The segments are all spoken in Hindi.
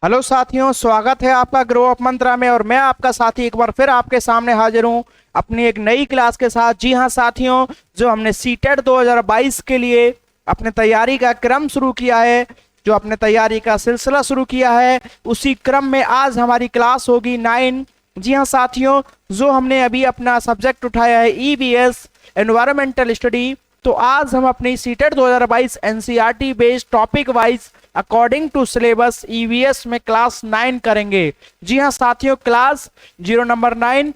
हेलो साथियों, स्वागत है आपका ग्रो अप मंत्रा में। और मैं आपका साथी एक बार फिर आपके सामने हाजिर हूं अपनी एक नई क्लास के साथ। जी हां साथियों, जो हमने सीटेट 2022 के लिए अपने तैयारी का क्रम शुरू किया है, जो अपने तैयारी का सिलसिला शुरू किया है, उसी क्रम में आज हमारी क्लास होगी 9। जी हां साथियों, जो हमने अभी अपना सब्जेक्ट उठाया है ईवीएस एनवायरमेंटल स्टडी, तो आज हम अपनी CTET 2022 NCERT based topic wise according to syllabus EVS में क्लास 9 करेंगे। जी हां साथियों, क्लास 09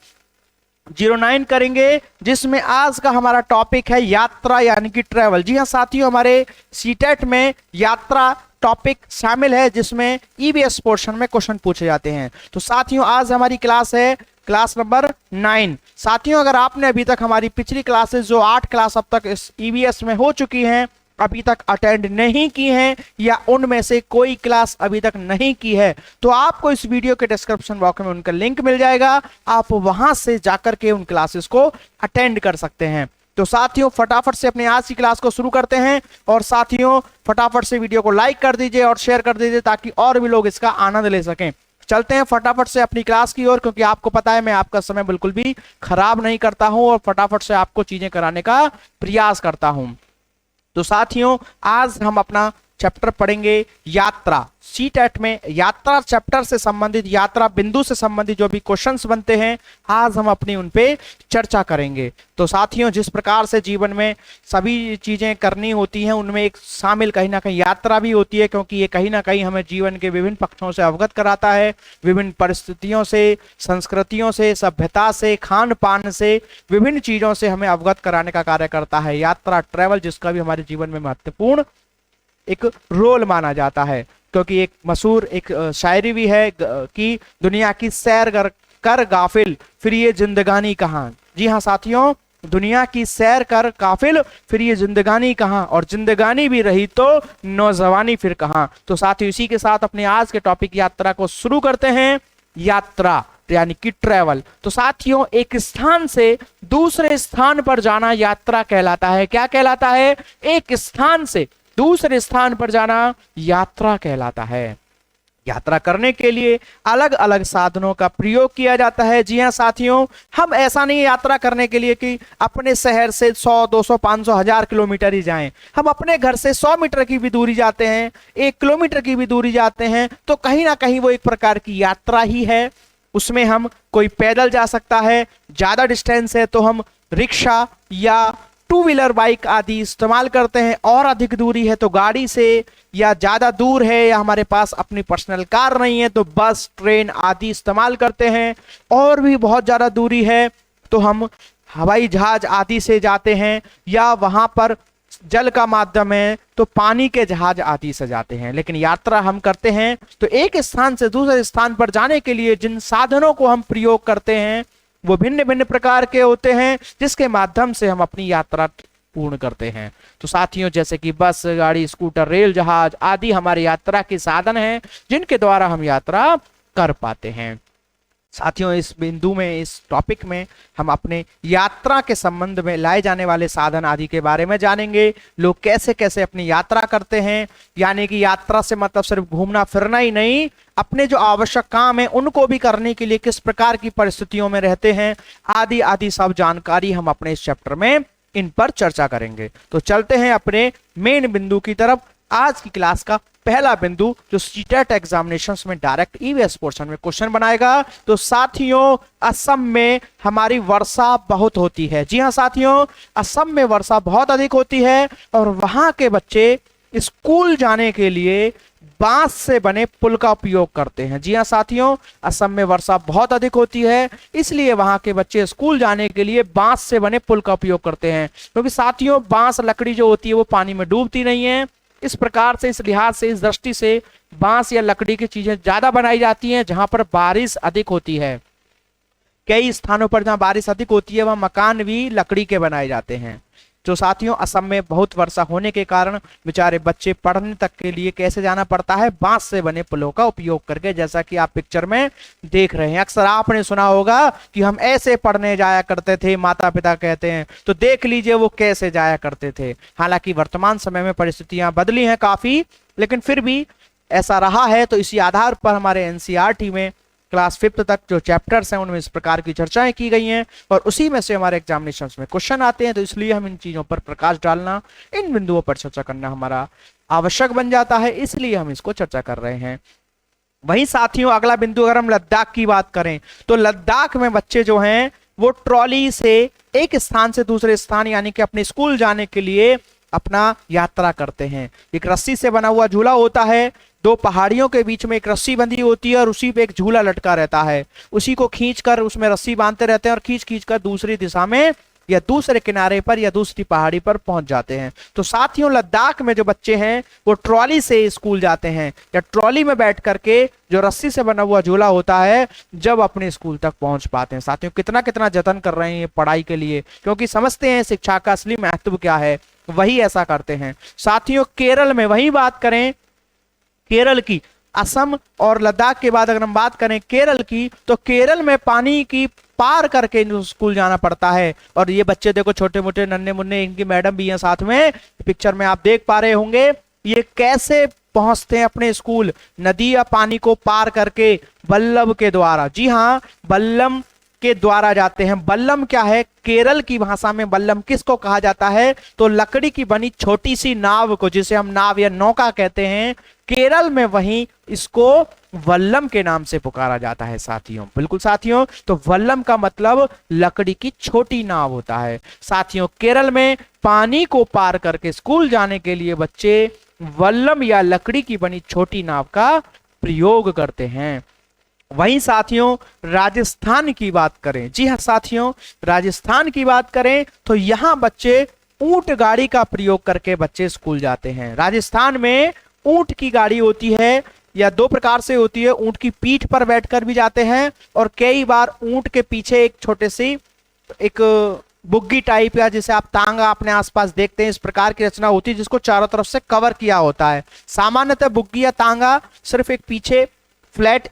करेंगे, जिसमें आज का हमारा टॉपिक है यात्रा यानी कि ट्रैवल। जी हां साथियों, हमारे सीटेट में यात्रा टॉपिक शामिल है, जिसमें ईवीएस पोर्शन में क्वेश्चन पूछे जाते हैं। तो साथियों, आज हमारी क्लास है क्लास नंबर 9। साथियों, अगर आपने अभी तक हमारी पिछली क्लासेस जो 8 क्लास अब तक इस ईवीएस में हो चुकी हैं अभी तक अटेंड नहीं की हैं, या उनमें से कोई क्लास अभी तक नहीं की है, तो आपको इस वीडियो के डिस्क्रिप्शन बॉक्स में उनका लिंक मिल जाएगा। आप वहां से जाकर के उन क्लासेस को अटेंड कर सकते हैं। तो साथियों, फटाफट से अपने आज की क्लास को शुरू करते हैं। और साथियों, फटाफट से वीडियो को लाइक कर दीजिए और शेयर कर दीजिए, ताकि और भी लोग इसका आनंद ले सकें। चलते हैं फटाफट से अपनी क्लास की ओर, क्योंकि आपको पता है मैं आपका समय बिल्कुल भी खराब नहीं करता हूं और फटाफट से आपको चीजें कराने का प्रयास करता हूं। तो साथियों, आज हम अपना चैप्टर पढ़ेंगे यात्रा। सीटेट में यात्रा चैप्टर से संबंधित, यात्रा बिंदु से संबंधित जो भी क्वेश्चंस बनते हैं, आज हम अपनी उन पे चर्चा करेंगे। तो साथियों, जिस प्रकार से जीवन में सभी चीजें करनी होती हैं, उनमें एक शामिल कहीं ना कहीं यात्रा भी होती है, क्योंकि ये कहीं ना कहीं हमें जीवन के विभिन्न पक्षों से अवगत कराता है, विभिन्न परिस्थितियों से, संस्कृतियों से, सभ्यता से, खान पान से, विभिन्न चीजों से हमें अवगत कराने का कार्य करता है यात्रा, ट्रैवल, जिसका भी हमारे जीवन में महत्वपूर्ण एक रोल माना जाता है। क्योंकि एक मशहूर एक शायरी भी है कि दुनिया की सैर कर गाफिल, फिर ये जिंदगानी कहाँ। जी हाँ साथियों, दुनिया की सैर कर काफिल, फिर ये जिंदगानी कहाँ, और जिंदगानी भी रही तो नौजवानी फिर कहाँ। तो साथियों, इसी के साथ अपने आज के टॉपिक यात्रा को शुरू करते हैं। यात्रा यानी कि ट्रैवल। तो साथियों, एक स्थान से दूसरे स्थान पर जाना यात्रा कहलाता है। क्या कहलाता है? एक स्थान से दूसरे स्थान पर जाना यात्रा कहलाता है। यात्रा करने के लिए अलग अलग साधनों का प्रयोग किया जाता है। जी हां साथियों, हम ऐसा नहीं यात्रा करने के लिए कि अपने शहर से 100, 200, 500, 1000 किलोमीटर ही जाएं। हम अपने घर से 100 मीटर की भी दूरी जाते हैं, 1 किलोमीटर की भी दूरी जाते हैं, तो कहीं ना कहीं वो एक प्रकार की यात्रा ही है। उसमें हम कोई पैदल जा सकता है, ज्यादा डिस्टेंस है तो हम रिक्शा या 2 व्हीलर बाइक आदि इस्तेमाल करते हैं, और अधिक दूरी है तो गाड़ी से, या ज्यादा दूर है या हमारे पास अपनी पर्सनल कार नहीं है तो बस, ट्रेन आदि इस्तेमाल करते हैं। और भी बहुत ज्यादा दूरी है तो हम हवाई जहाज आदि से जाते हैं, या वहां पर जल का माध्यम है तो पानी के जहाज आदि से जाते हैं। लेकिन यात्रा हम करते हैं तो एक स्थान से दूसरे स्थान पर जाने के लिए जिन साधनों को हम प्रयोग करते हैं वो भिन्न भिन्न प्रकार के होते हैं, जिसके माध्यम से हम अपनी यात्रा पूर्ण करते हैं। तो साथियों, जैसे कि बस, गाड़ी, स्कूटर, रेल, जहाज आदि हमारे यात्रा के साधन हैं, जिनके द्वारा हम यात्रा कर पाते हैं। साथियों, इस बिंदु में, इस टॉपिक में हम अपने यात्रा के संबंध में लाए जाने वाले साधन आदि के बारे में जानेंगे। लोग कैसे कैसे अपनी यात्रा करते हैं, यानी कि यात्रा से मतलब सिर्फ घूमना फिरना ही नहीं, अपने जो आवश्यक काम है उनको भी करने के लिए किस प्रकार की परिस्थितियों में रहते हैं, आदि आदि सब जानकारी हम अपने इस चैप्टर में इन पर चर्चा करेंगे। तो चलते हैं अपने मेन बिंदु की तरफ। आज की क्लास का पहला बिंदु जो सीटेट एग्जामिनेशंस में डायरेक्ट ईवीएस पोर्शन में क्वेश्चन बनाएगा। तो साथियों, असम में हमारी वर्षा बहुत होती है। जी हां साथियों, असम में वर्षा बहुत अधिक होती है, और वहां के बच्चे स्कूल जाने के लिए बांस से बने पुल का उपयोग करते हैं। जी हां साथियों, असम में वर्षा बहुत अधिक होती है, इसलिए वहां के बच्चे स्कूल जाने के लिए बांस से बने पुल का उपयोग करते हैं। क्योंकि साथियों, बांस लकड़ी जो होती है वो पानी में डूबती नहीं है। इस प्रकार से, इस लिहाज से, इस दृष्टि से बांस या लकड़ी की चीजें ज्यादा बनाई जाती हैं जहां पर बारिश अधिक होती है। कई स्थानों पर जहां बारिश अधिक होती है वहां मकान भी लकड़ी के बनाए जाते हैं। जो साथियों, असम में बहुत वर्षा होने के कारण बेचारे बच्चे पढ़ने तक के लिए कैसे जाना पड़ता है? बांस से बने पुलों का उपयोग करके, जैसा कि आप पिक्चर में देख रहे हैं। अक्सर आपने सुना होगा कि हम ऐसे पढ़ने जाया करते थे, माता पिता कहते हैं, तो देख लीजिए वो कैसे जाया करते थे। हालांकि वर्तमान समय में परिस्थितियां बदली हैं काफी, लेकिन फिर भी ऐसा रहा है, तो इसी आधार पर हमारे एनसीईआरटी में क्लास 5th तक जो चैप्टर्स हैं उनमें इस प्रकार की चर्चाएं की गई हैं और उसी में से हमारे एग्जामिनेशंस में क्वेश्चन आते हैं। तो इसलिए हम इन चीजों पर प्रकाश डालना, इन बिंदुओं पर चर्चा करना हमारा आवश्यक बन जाता है, इसलिए हम इसको चर्चा कर रहे हैं। वहीं साथियों अगला बिंदु अगर हम लद्दाख की बात करें तो लद्दाख में बच्चे जो हैं वो ट्रॉली से एक स्थान से दूसरे स्थान यानी कि अपने स्कूल जाने के लिए अपना यात्रा करते हैं। एक रस्सी से बना हुआ झूला होता है, दो पहाड़ियों के बीच में एक रस्सी बंधी होती है और उसी पे एक झूला लटका रहता है, उसी को खींचकर उसमें रस्सी बांधते रहते हैं और खींच खींच कर दूसरी दिशा में या दूसरे किनारे पर या दूसरी पहाड़ी पर पहुंच जाते हैं। तो साथियों लद्दाख में जो बच्चे हैं वो ट्रॉली से स्कूल जाते हैं या ट्रॉली में बैठ करके जो रस्सी से बना हुआ झूला होता है जब अपने स्कूल तक पहुंच पाते हैं। साथियों कितना कितना जतन कर रहे हैं ये पढ़ाई के लिए, क्योंकि समझते हैं शिक्षा का असली महत्व क्या है, वही ऐसा करते हैं। साथियों केरल में वही बात करें, केरल की, असम और लद्दाख के बाद अगर हम बात करें केरल की, तो केरल में पानी की पार करके स्कूल जाना पड़ता है। और ये बच्चे देखो छोटे मोटे नन्हे मुन्ने, इनकी मैडम भी हैं साथ में, पिक्चर में आप देख पा रहे होंगे ये कैसे पहुंचते हैं अपने स्कूल, नदी या पानी को पार करके बल्लम के द्वारा। जी हाँ, बल्लम के द्वारा जाते हैं। बल्लम क्या है? केरल की भाषा में बल्लम किसको कहा जाता है? तो लकड़ी की बनी छोटी सी नाव को, जिसे हम नाव या नौका कहते हैं, केरल में वहीं इसको वल्लम के नाम से पुकारा जाता है साथियों। बिल्कुल साथियों, तो वल्लम का मतलब लकड़ी की छोटी नाव होता है। साथियों केरल में पानी को पार करके स्कूल जाने के लिए बच्चे वल्लम या लकड़ी की बनी छोटी नाव का प्रयोग करते हैं। वहीं साथियों राजस्थान की बात करें, जी हाँ साथियों राजस्थान की बात करें तो यहां बच्चे ऊंट गाड़ी का प्रयोग करके बच्चे स्कूल जाते हैं। राजस्थान में ऊंट की गाड़ी होती है या दो प्रकार से होती है, ऊंट की पीठ पर बैठकर भी जाते हैं और कई बार ऊंट के पीछे एक छोटे सी एक बुग्गी टाइप या जिसे आप तांगा अपने आसपास देखते हैं, इस प्रकार की रचना होती है जिसको चारों तरफ से कवर किया होता है। सामान्यतः बुग्गी या तांगा सिर्फ एक पीछे फ्लैट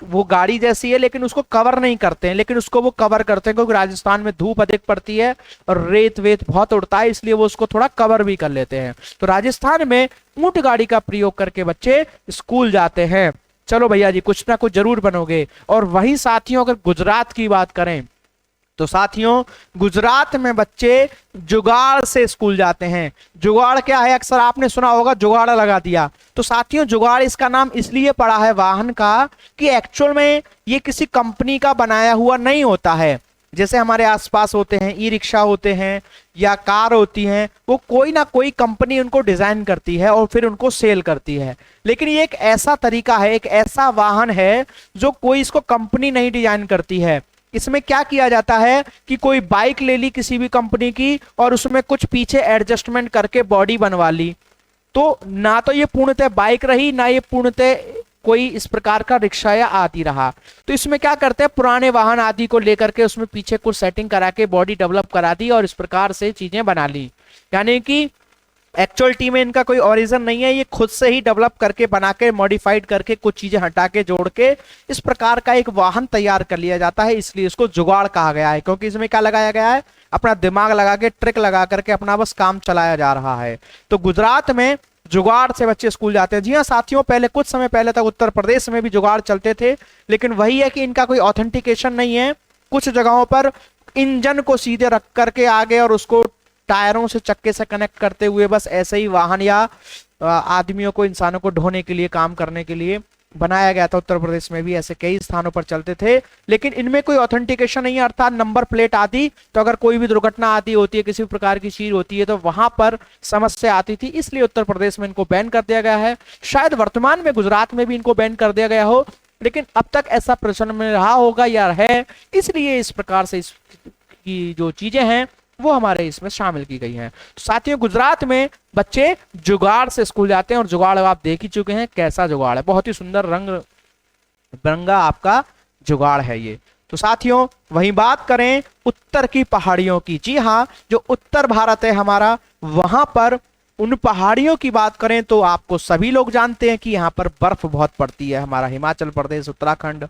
वो गाड़ी जैसी है लेकिन उसको कवर नहीं करते हैं, लेकिन उसको वो कवर करते हैं क्योंकि राजस्थान में धूप अधिक पड़ती है और रेत वेत बहुत उड़ता है, इसलिए वो उसको थोड़ा कवर भी कर लेते हैं। तो राजस्थान में ऊंट गाड़ी का प्रयोग करके बच्चे स्कूल जाते हैं। चलो भैया जी कुछ ना कुछ जरूर बनोगे। और वही साथियों अगर गुजरात की बात करें तो साथियों गुजरात में बच्चे जुगाड़ से स्कूल जाते हैं। जुगाड़ क्या है? अक्सर आपने सुना होगा जुगाड़ लगा दिया। तो साथियों जुगाड़ इसका नाम इसलिए पड़ा है वाहन का कि एक्चुअल में ये किसी कंपनी का बनाया हुआ नहीं होता है। जैसे हमारे आसपास होते हैं ई रिक्शा होते हैं या कार होती हैं, वो कोई ना कोई कंपनी उनको डिजाइन करती है और फिर उनको सेल करती है। लेकिन ये एक ऐसा तरीका है, एक ऐसा वाहन है जो कोई इसको कंपनी नहीं डिजाइन करती है। इसमें क्या किया जाता है कि कोई बाइक ले ली किसी भी कंपनी की और उसमें कुछ पीछे एडजस्टमेंट करके बॉडी बनवा ली, तो ना तो ये पूर्णतः बाइक रही ना ये पूर्णतः कोई इस प्रकार का रिक्शा या आदि रहा। तो इसमें क्या करते हैं पुराने वाहन आदि को लेकर के उसमें पीछे कुछ सेटिंग करा के बॉडी डेवलप करा दी और इस प्रकार से चीजें बना ली। यानी कि एक्चुअलिटी में इनका कोई ओरिजिन नहीं है, ये खुद से ही डेवलप करके बना के मॉडिफाइड करके कुछ चीजें हटा के जोड़ के इस प्रकार का एक वाहन तैयार कर लिया जाता है, इसलिए इसको जुगाड़ कहा गया है। क्योंकि इसमें क्या लगाया गया है? अपना दिमाग लगा के ट्रिक लगा करके अपना बस काम चलाया जा रहा है। तो गुजरात में जुगाड़ से बच्चे स्कूल जाते हैं। जी हाँ साथियों, पहले कुछ समय पहले तक उत्तर प्रदेश में भी जुगाड़ चलते थे, लेकिन वही है कि इनका कोई ऑथेंटिकेशन नहीं है। कुछ जगहों पर इंजन को सीधे रख करके आगे और उसको टायरों से चक्के से कनेक्ट करते हुए बस ऐसे ही वाहन या आदमियों को इंसानों को ढोने के लिए काम करने के लिए बनाया गया था। उत्तर प्रदेश में भी ऐसे कई स्थानों पर चलते थे, लेकिन इनमें कोई ऑथेंटिकेशन नहीं है, अर्थात नंबर प्लेट आदि। तो अगर कोई भी दुर्घटना आदि होती है, किसी प्रकार की चीज होती है तो वहां पर समस्या आती थी, इसलिए उत्तर प्रदेश में इनको बैन कर दिया गया है। शायद वर्तमान में गुजरात में भी इनको बैन कर दिया गया हो, लेकिन अब तक ऐसा प्रचलन में रहा होगा या है, इसलिए इस प्रकार से इसकी जो चीजें हैं वो हमारे इसमें शामिल की गई हैं। तो साथियों गुजरात में बच्चे जुगाड़ से स्कूल जाते हैं और जुगाड़ आप देख ही चुके हैं कैसा जुगाड़ है, बहुत ही सुंदर रंग बिरंगा आपका जुगाड़ है ये। तो साथियों वहीं बात करें उत्तर की पहाड़ियों की, जी हाँ जो उत्तर भारत है हमारा, वहां पर उन पहाड़ियों की बात करें तो आपको सभी लोग जानते हैं कि यहाँ पर बर्फ बहुत पड़ती है। हमारा हिमाचल प्रदेश, उत्तराखंड,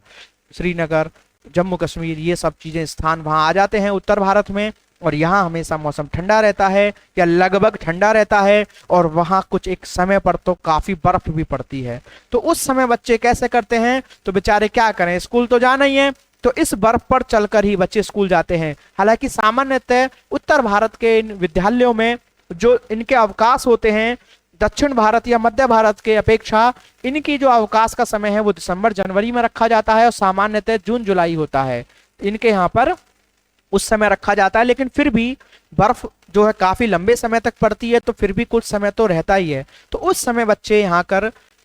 श्रीनगर, जम्मू कश्मीर, ये सब चीजें स्थान वहां आ जाते हैं उत्तर भारत में। और यहाँ हमेशा मौसम ठंडा रहता है या लगभग ठंडा रहता है, और वहाँ कुछ एक समय पर तो काफी बर्फ भी पड़ती है। तो उस समय बच्चे कैसे करते हैं, तो बेचारे क्या करें, स्कूल तो जाना ही है, तो इस बर्फ पर चलकर ही बच्चे स्कूल जाते हैं। हालांकि सामान्यतः उत्तर भारत के इन विद्यालयों में जो इनके अवकाश होते हैं, दक्षिण भारत या मध्य भारत के अपेक्षा इनकी जो अवकाश का समय है वो दिसंबर जनवरी में रखा जाता है, और सामान्यतः जून जुलाई होता है इनके यहाँ पर, उस समय रखा जाता है। लेकिन फिर भी बर्फ जो है काफी लंबे समय तक पड़ती है, तो फिर भी कुछ समय तो रहता ही है। तो उस समय बच्चे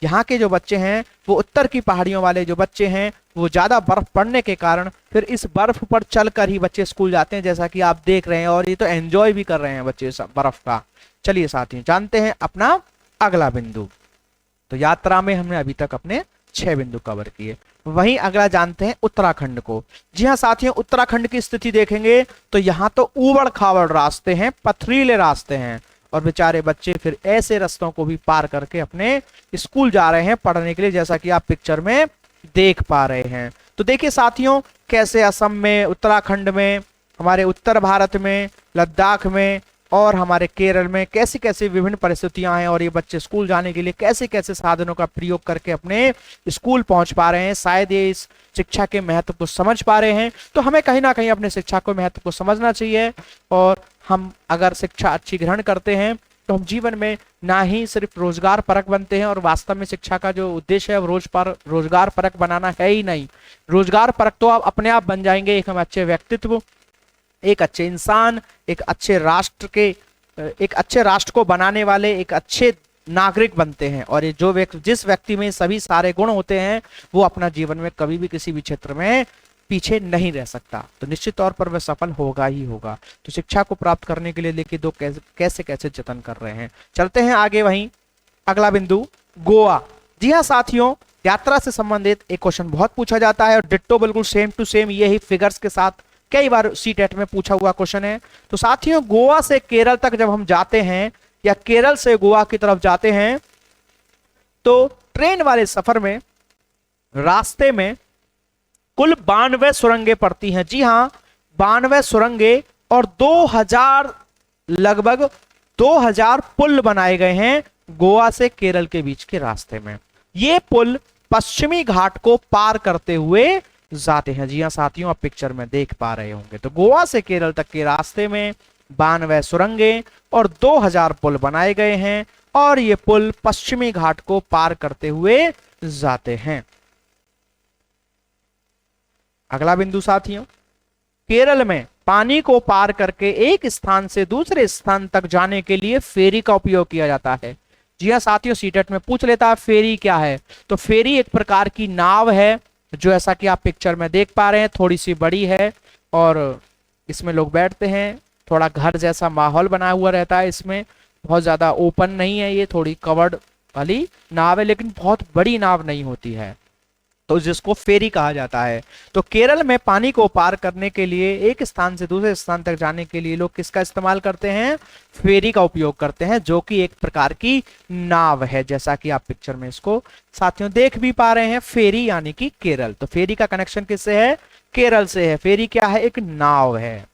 यहाँ के जो बच्चे हैं वो उत्तर की पहाड़ियों वाले जो बच्चे हैं वो ज्यादा बर्फ पड़ने के कारण फिर इस बर्फ पर चलकर ही बच्चे स्कूल जाते हैं, जैसा कि आप देख रहे हैं, और ये तो एंजॉय भी कर रहे हैं बच्चे बर्फ का। चलिए साथियों, जानते हैं अपना अगला बिंदु। तो यात्रा में हमने अभी तक अपने 6 बिंदु कवर किए। वहीं अगला जानते हैं उत्तराखंड को। जी हाँ साथियों, उत्तराखंड की स्थिति देखेंगे तो यहाँ तो ऊबड़ खाबड़ रास्ते हैं, पथरीले रास्ते हैं, और बेचारे बच्चे फिर ऐसे रास्तों को भी पार करके अपने स्कूल जा रहे हैं पढ़ने के लिए, जैसा कि आप पिक्चर में देख पा रहे हैं। तो देखिए साथियों, कैसे असम में, उत्तराखंड में, हमारे उत्तर भारत में, लद्दाख में और हमारे केरल में कैसी कैसी विभिन्न परिस्थितियां हैं, और ये बच्चे स्कूल जाने के लिए कैसे कैसे साधनों का प्रयोग करके अपने स्कूल पहुंच पा रहे हैं। शायद ये इस शिक्षा के महत्व को समझ पा रहे हैं। तो हमें कहीं ना कहीं अपने शिक्षा को महत्व को समझना चाहिए, और हम अगर शिक्षा अच्छी ग्रहण करते हैं तो हम जीवन में ना ही सिर्फ रोजगार परक बनते हैं, और वास्तव में शिक्षा का जो उद्देश्य है वो रोजगार परक बनाना है ही नहीं। रोजगार परक तो आप अपने आप बन जाएंगे, एक हम अच्छे व्यक्तित्व, एक अच्छे इंसान, एक अच्छे राष्ट्र को बनाने वाले एक अच्छे नागरिक बनते हैं। और ये जिस व्यक्ति में सभी सारे गुण होते हैं वो अपना जीवन में कभी भी किसी भी क्षेत्र में पीछे नहीं रह सकता, तो निश्चित तौर पर वह सफल होगा ही होगा। तो शिक्षा को प्राप्त करने के लिए देखिए दो कैसे कैसे जतन कर रहे हैं। चलते हैं आगे। वहीं अगला बिंदु गोवा। जी हाँ साथियों, यात्रा से संबंधित एक क्वेश्चन बहुत पूछा जाता है, और डिट्टो बिल्कुल सेम टू सेम यही फिगर्स के साथ कई बार सीटेट में पूछा हुआ क्वेश्चन है। तो साथियों, गोवा से केरल तक जब हम जाते हैं या केरल से गोवा की तरफ जाते हैं, तो ट्रेन वाले सफर में रास्ते में कुल 92 सुरंगें पड़ती हैं। जी हां, 92 सुरंगें, और 2000 लगभग 2000 पुल बनाए गए हैं गोवा से केरल के बीच के रास्ते में। ये पुल पश्चिमी घाट को पार करते हुए जाते हैं। जी हां साथियों, आप पिक्चर में देख पा रहे होंगे। तो गोवा से केरल तक के रास्ते में 92 सुरंगें और 2000 पुल बनाए गए हैं, और ये पुल पश्चिमी घाट को पार करते हुए जाते हैं। अगला बिंदु साथियों, केरल में पानी को पार करके एक स्थान से दूसरे स्थान तक जाने के लिए फेरी का उपयोग किया जाता है। जी हां साथियों, सीटेट में पूछ लेता है फेरी क्या है। तो फेरी एक प्रकार की नाव है, जो ऐसा कि आप पिक्चर में देख पा रहे हैं, थोड़ी सी बड़ी है, और इसमें लोग बैठते हैं। थोड़ा घर जैसा माहौल बना हुआ रहता है, इसमें बहुत ज्यादा ओपन नहीं है, ये थोड़ी कवर्ड वाली नाव है, लेकिन बहुत बड़ी नाव नहीं होती है, तो जिसको फेरी कहा जाता है। तो केरल में पानी को पार करने के लिए, एक स्थान से दूसरे स्थान तक जाने के लिए लोग किसका इस्तेमाल करते हैं, फेरी का उपयोग करते हैं, जो कि एक प्रकार की नाव है, जैसा कि आप पिक्चर में इसको साथियों देख भी पा रहे हैं। फेरी यानी कि केरल। तो फेरी का कनेक्शन किससे है, केरल से है। फेरी क्या है, एक नाव है।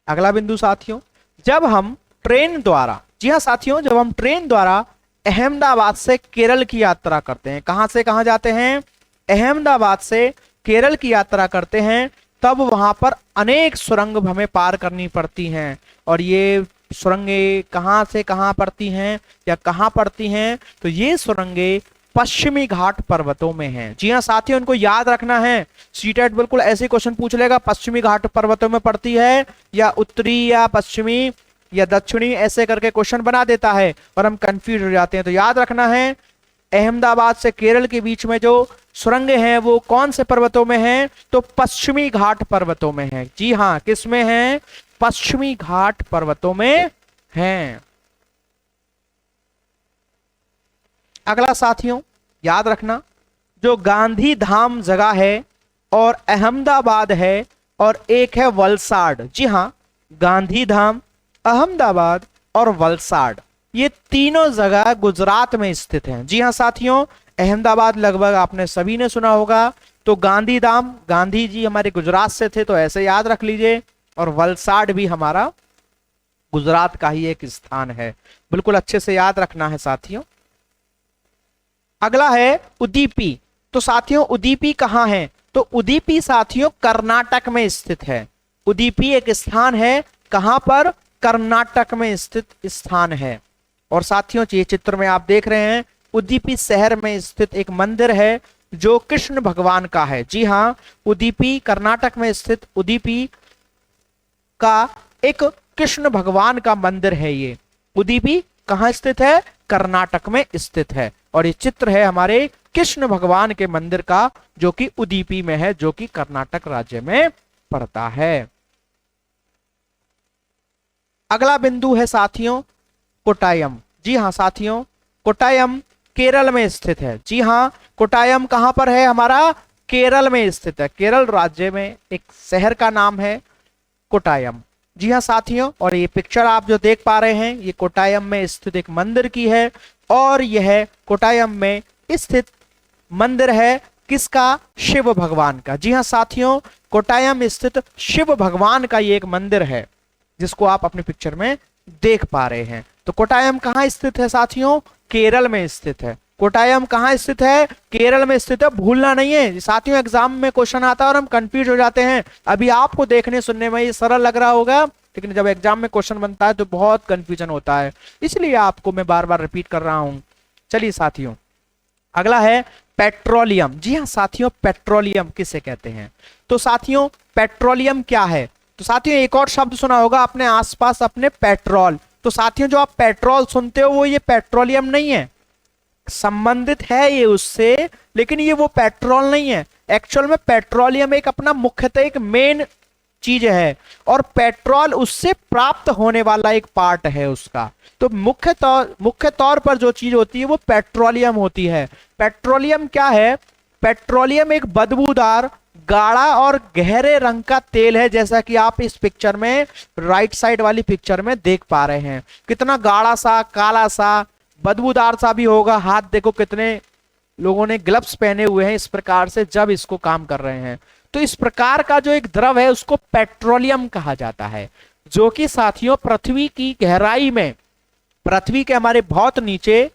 अगला बिंदु साथियों, जब हम ट्रेन द्वारा, जी हाँ साथियों, जब हम ट्रेन द्वारा अहमदाबाद से केरल की यात्रा करते हैं, कहां से कहां जाते हैं, अहमदाबाद से केरल की यात्रा करते हैं, तब वहां पर अनेक सुरंग हमें पार करनी पड़ती हैं। और ये सुरंगें कहां से कहां पड़ती हैं या कहां पड़ती हैं, तो ये सुरंगें पश्चिमी घाट पर्वतों में हैं। जी हाँ साथियों, इनको याद रखना है, सीटेट बिल्कुल ऐसे क्वेश्चन पूछ लेगा, पश्चिमी घाट पर्वतों में पड़ती है या उत्तरी या पश्चिमी या दक्षिणी, ऐसे करके क्वेश्चन बना देता है और हम कंफ्यूज हो जाते हैं। तो याद रखना है, अहमदाबाद से केरल के बीच में जो सुरंगें हैं वो कौन से पर्वतों में हैं, तो पश्चिमी घाट पर्वतों में हैं। जी हाँ, किस में हैं, पश्चिमी घाट पर्वतों में हैं। अगला साथियों याद रखना, जो गांधी धाम जगह है और अहमदाबाद है, और एक है वलसाड। जी हाँ, गांधी धाम, अहमदाबाद और वलसाड, ये तीनों जगह गुजरात में स्थित हैं। जी हाँ साथियों, अहमदाबाद लगभग आपने सभी ने सुना होगा, तो गांधीधाम, गांधी जी हमारे गुजरात से थे तो ऐसे याद रख लीजिए, और वलसाड भी हमारा गुजरात का ही एक स्थान है, बिल्कुल अच्छे से याद रखना है साथियों। अगला है उदीपी। तो साथियों उदीपी कहां है? तो उदीपी साथियों कर्नाटक में स्थित है। उदीपी एक स्थान है, कहां पर? कर्नाटक में स्थित स्थान है। और साथियों ये चित्र में आप देख रहे हैं, उदीपी शहर में स्थित एक मंदिर है जो कृष्ण भगवान का है। जी हां, उदीपी कर्नाटक में स्थित उदीपी का एक कृष्ण भगवान का मंदिर है। ये उदीपी कहां स्थित है? कर्नाटक में स्थित है। और ये चित्र है हमारे कृष्ण भगवान के मंदिर का, जो कि उदीपी में है, जो कि कर्नाटक राज्य में पड़ता है। अगला बिंदु है साथियों कोट्टायम। जी हां साथियों, कोट्टायम केरल में स्थित है। जी हां, कोट्टायम कहां पर है? हमारा केरल में स्थित है। केरल राज्य में एक शहर का नाम है कोट्टायम। जी हां साथियों, और ये पिक्चर आप जो देख पा रहे हैं, ये कोट्टायम में स्थित एक मंदिर की है। और यह कोट्टायम में स्थित मंदिर है किसका? शिव भगवान का। जी हां साथियों, कोट्टायम स्थित शिव भगवान का ये एक मंदिर है, जिसको आप अपने पिक्चर में देख पा रहे हैं। तो कोट्टायम कहां स्थित है साथियों? केरल में स्थित है। कोट्टायम कहां स्थित है? केरल में स्थित है, भूलना नहीं है साथियों। एग्जाम में क्वेश्चन आता है और हम कंफ्यूज हो जाते हैं। अभी आपको देखने सुनने में ये सरल लग रहा होगा, लेकिन जब एग्जाम में क्वेश्चन बनता है तो बहुत कंफ्यूजन होता है, इसलिए आपको मैं बार बार रिपीट कर रहा हूं। चलिए साथियों, अगला है पेट्रोलियम। जी हाँ साथियों, पेट्रोलियम किसे कहते हैं? तो साथियों पेट्रोलियम क्या है? तो साथियों एक और शब्द सुना होगा अपने आसपास अपने, पेट्रोल। तो साथियों जो आप पेट्रोल सुनते हो वो ये पेट्रोलियम नहीं है, संबंधित है ये उससे, लेकिन ये वो पेट्रोल नहीं है। एक्चुअल में पेट्रोलियम एक अपना मुख्यतः एक मेन चीज है, और पेट्रोल उससे प्राप्त होने वाला एक पार्ट है उसका। तो मुख्य तौर पर जो चीज होती है वो पेट्रोलियम होती है। पेट्रोलियम क्या है? पेट्रोलियम एक बदबूदार, गाढ़ा और गहरे रंग का तेल है, जैसा कि आप इस पिक्चर में राइट साइड वाली पिक्चर में देख पा रहे हैं। कितना गाढ़ा सा, काला सा, बदबूदार सा भी होगा। हाथ देखो कितने लोगों ने ग्लव्स पहने हुए हैं इस प्रकार से जब इसको काम कर रहे हैं। तो इस प्रकार का जो एक द्रव है उसको पेट्रोलियम कहा जाता है, जो कि साथियों पृथ्वी की गहराई में, पृथ्वी के हमारे बहुत नीचे,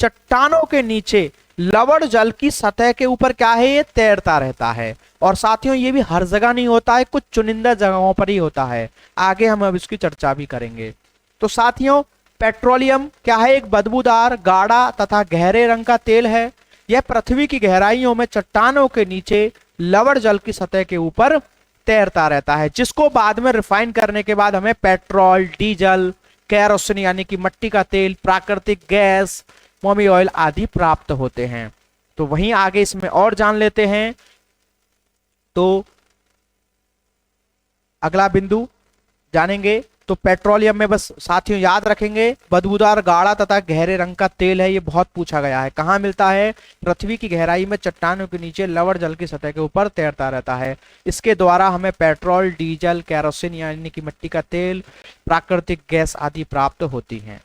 चट्टानों के नीचे, लवण जल की सतह के ऊपर क्या है? ये तैरता रहता है। और साथियों ये भी हर जगह नहीं होता है, कुछ चुनिंदा जगहों पर ही होता है। आगे हम अब इसकी चर्चा भी करेंगे। तो साथियों पेट्रोलियम क्या है? एक बदबूदार, गाढ़ा तथा गहरे रंग का तेल है। यह पृथ्वी की गहराइयों में चट्टानों के नीचे लवण जल की सतह के ऊपर तैरता रहता है, जिसको बाद में रिफाइन करने के बाद हमें पेट्रोल, डीजल, कैरोसिन यानी कि मिट्टी का तेल, प्राकृतिक गैस, मोमी ऑयल आदि प्राप्त होते हैं। तो वहीं आगे इसमें और जान लेते हैं। तो अगला बिंदु जानेंगे। तो पेट्रोलियम में बस साथियों याद रखेंगे, बदबूदार, गाढ़ा तथा गहरे रंग का तेल है। ये बहुत पूछा गया है। कहां मिलता है? पृथ्वी की गहराई में चट्टानों के नीचे लवण जल की सतह के ऊपर तैरता रहता है। इसके द्वारा हमें पेट्रोल, डीजल, कैरोसिन यानी कि मिट्टी का तेल, प्राकृतिक गैस आदि प्राप्त होती हैं।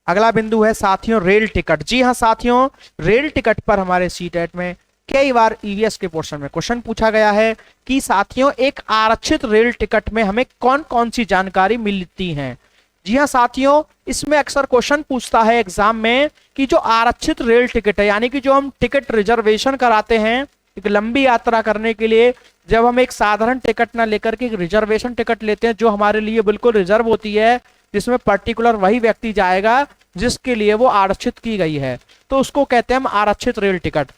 अगला बिंदु है साथियों रेल टिकट। जी हाँ साथियों, रेल टिकट पर हमारे सीटेट में कई बार ईवीएस के पोर्शन में क्वेश्चन पूछा गया है कि साथियों एक आरक्षित रेल टिकट में हमें कौन कौन सी जानकारी मिलती है। जी हाँ साथियों, इसमें अक्सर क्वेश्चन पूछता है एग्जाम में कि जो आरक्षित रेल टिकट है, यानी कि जो हम टिकट रिजर्वेशन कराते हैं एक लंबी यात्रा करने के लिए, जब हम एक साधारण टिकट ना लेकर के एक रिजर्वेशन टिकट लेते हैं जो हमारे लिए बिल्कुल रिजर्व होती है, जिसमें पर्टिकुलर वही व्यक्ति जाएगा जिसके लिए वो आरक्षित की गई है, तो उसको कहते हैं हम आरक्षित रेल टिकट।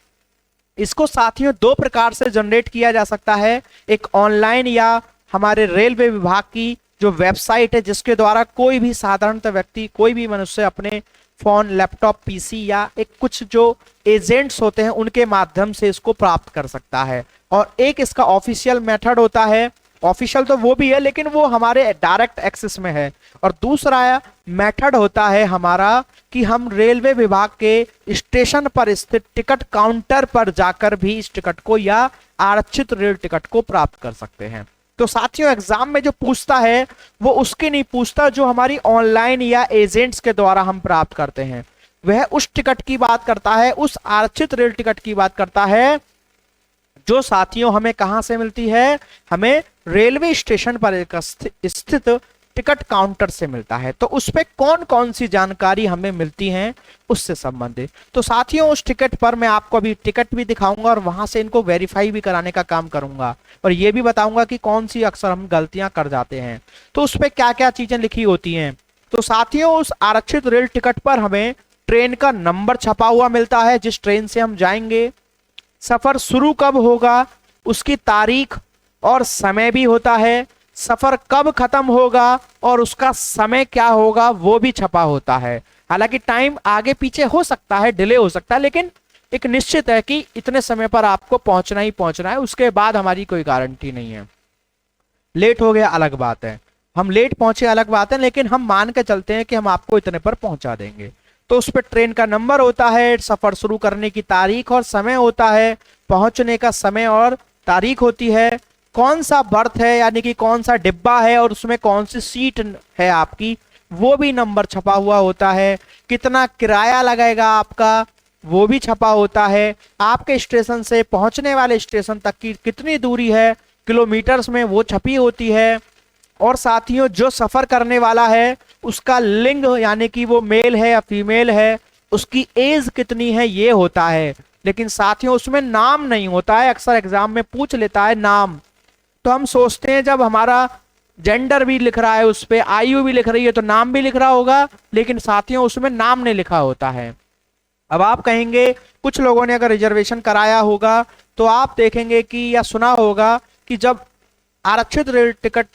इसको साथियों दो प्रकार से जनरेट किया जा सकता है, एक ऑनलाइन या हमारे रेलवे विभाग की जो वेबसाइट है, जिसके द्वारा कोई भी साधारणतः व्यक्ति, कोई भी मनुष्य अपने फोन, लैपटॉप, पीसी या एक कुछ जो एजेंट्स होते हैं उनके माध्यम से इसको प्राप्त कर सकता है। और एक इसका ऑफिशियल मेथड होता है, ऑफिशियल तो वो भी है लेकिन वो हमारे डायरेक्ट एक्सेस में है। और दूसरा मेथड होता है हमारा कि हम रेलवे विभाग के स्टेशन पर स्थित टिकट काउंटर पर जाकर भी इस टिकट को या आरक्षित रेल टिकट को प्राप्त कर सकते हैं। तो साथियों एग्जाम में जो पूछता है वो उसके नहीं पूछता जो हमारी ऑनलाइन या एजेंट्स के द्वारा हम प्राप्त करते हैं, वह उस टिकट की बात करता है, उस आरक्षित रेल टिकट की बात करता है जो साथियों हमें कहां से मिलती है, हमें रेलवे स्टेशन पर स्थित टिकट काउंटर से मिलता है। तो उस पे कौन कौन सी जानकारी हमें मिलती है उससे संबंधित। तो साथियों उस टिकट पर मैं आपको अभी टिकट भी दिखाऊंगा और वहां से इनको वेरीफाई भी कराने का काम करूंगा और ये भी बताऊंगा कि कौन सी अक्सर हम गलतियां कर जाते हैं। तो उस पे क्या क्या चीजें लिखी होती हैं। तो साथियों उस आरक्षित रेल टिकट पर हमें ट्रेन का नंबर छपा हुआ मिलता है, जिस ट्रेन से हम जाएंगे, सफर शुरू कब होगा उसकी तारीख और समय भी होता है, सफर कब खत्म होगा और उसका समय क्या होगा वो भी छपा होता है। हालांकि टाइम आगे पीछे हो सकता है, डिले हो सकता है, लेकिन एक निश्चित है कि इतने समय पर आपको पहुंचना ही पहुंचना है, उसके बाद हमारी कोई गारंटी नहीं है। लेट हो गया अलग बात है, हम लेट पहुंचे अलग बात है, लेकिन हम मान के चलते हैं कि हम आपको इतने पर पहुंचा देंगे। तो उस पर ट्रेन का नंबर होता है, सफर शुरू करने की तारीख और समय होता है, पहुंचने का समय और तारीख होती है, कौन सा बर्थ है यानी कि कौन सा डिब्बा है और उसमें कौन सी सीट है आपकी, वो भी नंबर छपा हुआ होता है, कितना किराया लगेगा आपका वो भी छपा होता है, आपके स्टेशन से पहुंचने वाले स्टेशन तक की कितनी दूरी है किलोमीटर्स में वो छपी होती है। और साथियों जो सफर करने वाला है उसका लिंग यानी कि वो मेल है या फीमेल है, उसकी एज कितनी है ये होता है। लेकिन साथियों उसमें नाम नहीं होता है, अक्सर एग्जाम में पूछ लेता है नाम। तो हम सोचते हैं जब हमारा जेंडर भी लिख रहा है, उस पे आयु भी लिख रही है तो नाम भी लिख रहा होगा, लेकिन साथियों उसमें नाम नहीं लिखा होता है। अब आप कहेंगे कुछ लोगों ने अगर रिजर्वेशन कराया होगा तो आप देखेंगे कि या सुना होगा कि जब आरक्षित रेल टिकट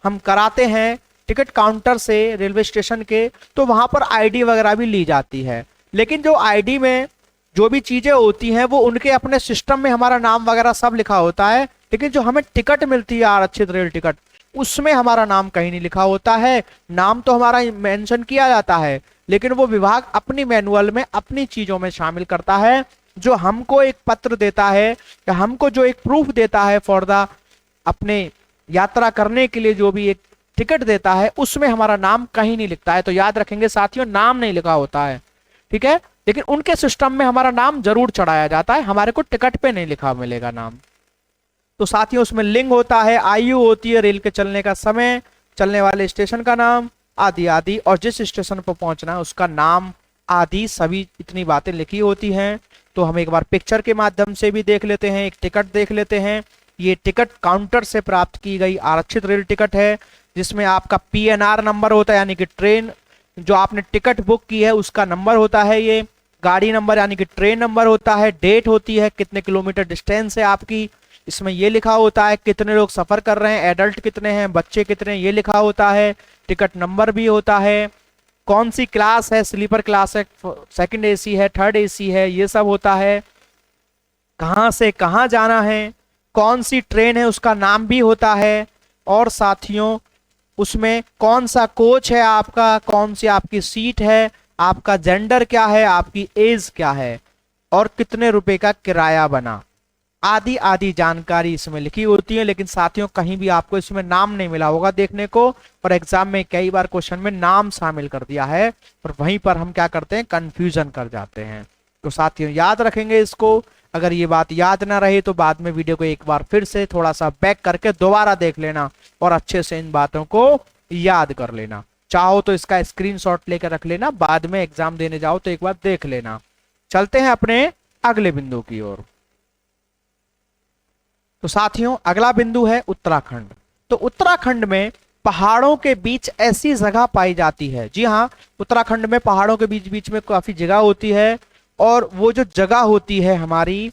हम कराते हैं टिकट काउंटर से रेलवे स्टेशन के, तो वहां पर आईडी वगैरह भी ली जाती है, लेकिन जो आईडी में जो भी चीजें होती हैं वो उनके अपने सिस्टम में हमारा नाम वगैरह सब लिखा होता है, लेकिन जो हमें टिकट मिलती है आरक्षित रेल टिकट उसमें हमारा नाम कहीं नहीं लिखा होता है। नाम तो हमारा मेंशन किया जाता है, लेकिन वो विभाग अपनी मैनुअल में अपनी चीजों में शामिल करता है। जो हमको एक पत्र देता है या हमको जो एक प्रूफ देता है फॉर द अपने यात्रा करने के लिए जो भी एक टिकट देता है उसमें हमारा नाम कहीं नहीं लिखता है। तो याद रखेंगे साथियों नाम नहीं लिखा होता है, ठीक है, लेकिन उनके सिस्टम में हमारा नाम जरूर चढ़ाया जाता है, हमारे को टिकट पे नहीं लिखा मिलेगा नाम। तो साथियों उसमें लिंग होता है, आयु होती है, रेल के चलने का समय, चलने वाले स्टेशन का नाम आदि आदि, और जिस स्टेशन पर पहुंचना है उसका नाम आदि, सभी इतनी बातें लिखी होती हैं। तो हम एक बार पिक्चर के माध्यम से भी देख लेते हैं, एक टिकट देख लेते हैं। ये टिकट काउंटर से प्राप्त की गई आरक्षित रेल टिकट है, जिसमें आपका पीएनआर नंबर होता है यानी कि ट्रेन जो आपने टिकट बुक की है उसका नंबर होता है, ये गाड़ी नंबर यानी कि ट्रेन नंबर होता है, डेट होती है, कितने किलोमीटर डिस्टेंस है आपकी, इसमें ये लिखा होता है, कितने लोग सफर कर रहे हैं, एडल्ट कितने हैं, बच्चे कितने हैं, ये लिखा होता है, टिकट नंबर भी होता है, कौन सी क्लास है, स्लीपर क्लास है, सेकंड एसी है, थर्ड एसी है, ये सब होता है, कहां से कहां जाना है, कौन सी ट्रेन है उसका नाम भी होता है, और साथियों उसमें कौन सा कोच है आपका, कौन सी आपकी सीट है, आपका जेंडर क्या है, आपकी एज क्या है, और कितने रुपए का किराया बना, आदि आदि जानकारी इसमें लिखी होती है। लेकिन साथियों कहीं भी आपको इसमें नाम नहीं मिला होगा देखने को, और एग्जाम में कई बार क्वेश्चन में नाम शामिल कर दिया है और वहीं पर हम क्या करते हैं कंफ्यूजन कर जाते हैं। तो साथियों याद रखेंगे इसको, अगर ये बात याद ना रहे तो बाद में वीडियो को एक बार फिर से थोड़ा सा बैक करके दोबारा देख लेना और अच्छे से इन बातों को याद कर लेना। चाहो तो इसका स्क्रीनशॉट लेकर रख लेना, बाद में एग्जाम देने जाओ तो एक बार देख लेना। चलते हैं अपने अगले बिंदु की ओर। तो साथियों अगला बिंदु है उत्तराखंड। तो उत्तराखंड में पहाड़ों के बीच ऐसी जगह पाई जाती है, जी हाँ उत्तराखंड में पहाड़ों के बीच बीच में काफी जगह होती है, और वो जो जगह होती है हमारी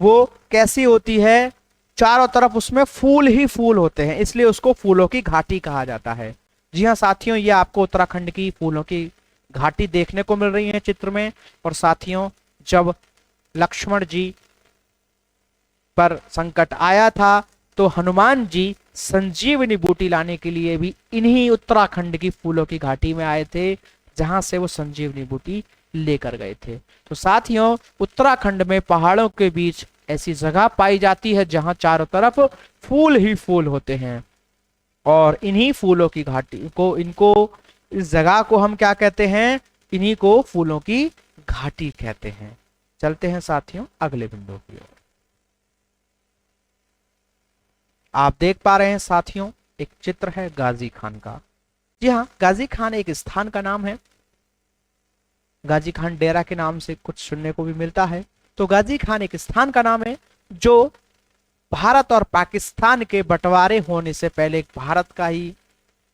वो कैसी होती है, चारों तरफ उसमें फूल ही फूल होते हैं, इसलिए उसको फूलों की घाटी कहा जाता है। जी हाँ साथियों ये आपको उत्तराखंड की फूलों की घाटी देखने को मिल रही है चित्र में। और साथियों जब लक्ष्मण जी पर संकट आया था तो हनुमान जी संजीवनी बूटी लाने के लिए भी इन्हीं उत्तराखंड की फूलों की घाटी में आए थे, जहां से वो संजीवनी बूटी लेकर गए थे। तो साथियों उत्तराखंड में पहाड़ों के बीच ऐसी जगह पाई जाती है जहां चारों तरफ फूल ही फूल होते हैं, और इन्हीं फूलों की घाटी को इस जगह को हम क्या कहते हैं, इन्हीं को फूलों की घाटी कहते हैं। चलते हैं साथियों अगले बिंदु की ओर। आप देख पा रहे हैं साथियों, एक चित्र है गाजी खान का। जी हाँ, गाजी खान एक स्थान का नाम है। गाजी खान डेरा के नाम से कुछ सुनने को भी मिलता है। तो गाजी खान एक स्थान का नाम है जो भारत और पाकिस्तान के बंटवारे होने से पहले एक भारत का ही